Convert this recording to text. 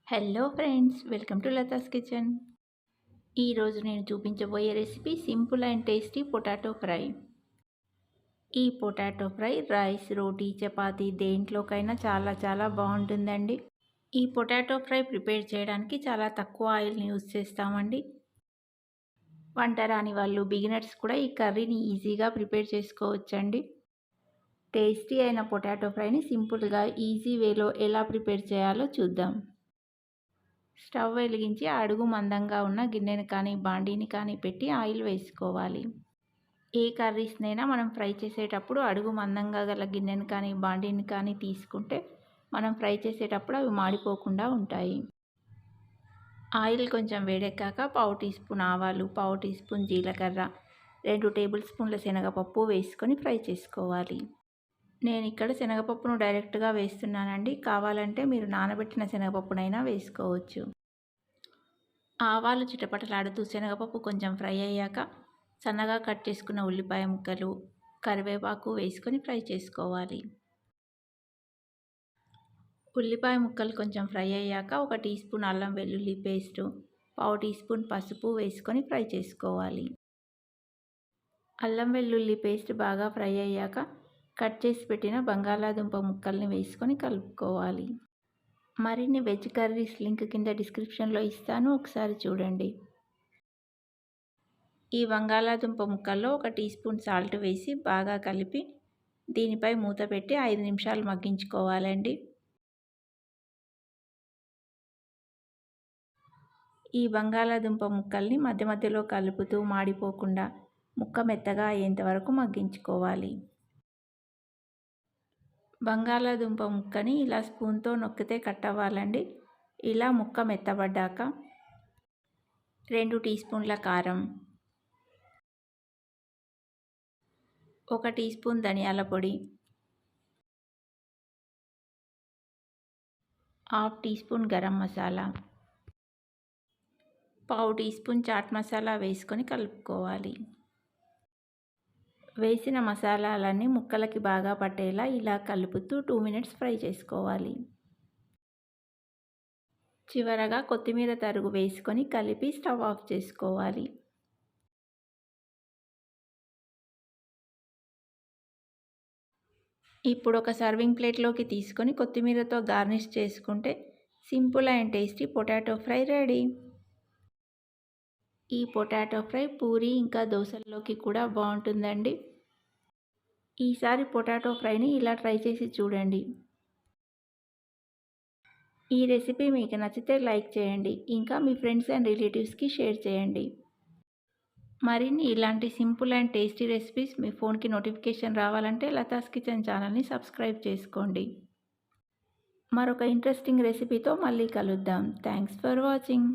Hello friends, welcome to Latha's kitchen. ఈరోజు నేను చూపించబోయే recipe simple and tasty potato fry. ఈ పొటాటో ఫ్రై రైస్, రోటీ, చపాతీ దేంట్లోకైనా చాలా బాగుంటుందండి. ఈ పొటాటో ఫ్రై ప్రిపేర్ చేయడానికి చాలా తక్కువ ఆయిల్ని యూజ్ చేస్తామండి. వంట రాని వాళ్ళు, బిగినర్స్ కూడా ఈ కర్రీని ఈజీగా ప్రిపేర్ చేసుకోవచ్చండి. టేస్టీ అయిన పొటాటో ఫ్రైని సింపుల్గా ఈజీ వేలో ఎలా ప్రిపేర్ చేయాలో చూద్దాం. స్టవ్ వెలిగించి అడుగు మందంగా ఉన్న గిన్నెని కానీ బాండీని కానీ పెట్టి ఆయిల్ వేసుకోవాలి. ఏ కర్రీస్నైనా మనం ఫ్రై చేసేటప్పుడు అడుగు మందంగా గల గిన్నెని కానీ బాండీని కానీ తీసుకుంటే మనం ఫ్రై చేసేటప్పుడు అవి మాడిపోకుండా ఉంటాయి. ఆయిల్ కొంచెం వేడెక్కాక పావు టీ స్పూన్ ఆవాలు, పావు టీ స్పూన్ జీలకర్ర, 2 టేబుల్ స్పూన్ల శనగపప్పు వేసుకొని ఫ్రై చేసుకోవాలి. నేను ఇక్కడ శనగపప్పును డైరెక్ట్గా వేస్తున్నానండి. కావాలంటే మీరు నానబెట్టిన శనగపప్పునైనా వేసుకోవచ్చు. ఆవాలు చిటపటలాడుతూ శనగపప్పు కొంచెం ఫ్రై అయ్యాక సన్నగా కట్ చేసుకున్న ఉల్లిపాయ ముక్కలు, కరివేపాకు వేసుకొని ఫ్రై చేసుకోవాలి. ఉల్లిపాయ ముక్కలు కొంచెం ఫ్రై అయ్యాక 1 టీ స్పూన్ అల్లం వెల్లుల్లి పేస్టు, పావు టీ స్పూన్ పసుపు వేసుకొని ఫ్రై చేసుకోవాలి. అల్లం వెల్లుల్లి పేస్ట్ బాగా ఫ్రై అయ్యాక కట్ చేసి పెట్టిన బంగాళాదుంప ముక్కల్ని వేసుకొని కలుపుకోవాలి. మరిన్ని వెజ్ కర్రీస్ లింక్ కింద డిస్క్రిప్షన్లో ఇస్తాను, ఒకసారి చూడండి. ఈ బంగాళాదుంప ముక్కల్లో 1 టీ స్పూన్ సాల్ట్ వేసి బాగా కలిపి దీనిపై మూత పెట్టి 5 నిమిషాలు మగ్గించుకోవాలండి. ఈ బంగాళాదుంప ముక్కల్ని మధ్య మధ్యలో కలుపుతూ మాడిపోకుండా ముక్క మెత్తగా అయ్యేంత వరకు మగ్గించుకోవాలి. బంగాళాదుంప ముక్కని ఇలా స్పూన్తో నొక్కితే కట్ అవ్వాలండి. ఇలా ముక్క మెత్తబడ్డాక 2 టీ స్పూన్ల కారం, 1 టీ స్పూన్ ధనియాల పొడి, 1/2 టీ స్పూన్ గరం మసాలా, పావు టీ స్పూన్ చాట్ మసాలా వేసుకొని కలుపుకోవాలి. వేసిన మసాలాలన్నీ ముక్కలకి బాగా పట్టేలా ఇలా కలుపుతూ 2 మినిట్స్ ఫ్రై చేసుకోవాలి. చివరగా కొత్తిమీర తరుగు వేసుకొని కలిపి స్టవ్ ఆఫ్ చేసుకోవాలి. ఇప్పుడు ఒక సర్వింగ్ ప్లేట్లోకి తీసుకొని కొత్తిమీరతో గార్నిష్ చేసుకుంటే simple and tasty potato fry ready. ఈ పొటాటో ఫ్రై పూరి ఇంకా దోశల్లోకి కూడా బాగుంటుందండి. ఈసారి పొటాటో ఫ్రైని ఇలా ట్రై చేసి చూడండి. ఈ రెసిపీ మీకు నచ్చితే లైక్ చేయండి, ఇంకా మీ ఫ్రెండ్స్ అండ్ రిలేటివ్స్కి షేర్ చేయండి. మరిన్ని ఇలాంటి సింపుల్ అండ్ టేస్టీ రెసిపీస్ మీ ఫోన్కి నోటిఫికేషన్ రావాలంటే లతాస్ కిచెన్ ఛానల్ని సబ్స్క్రైబ్ చేసుకోండి. మరొక ఇంట్రెస్టింగ్ రెసిపీతో మళ్ళీ కలుద్దాం. Thanks for watching.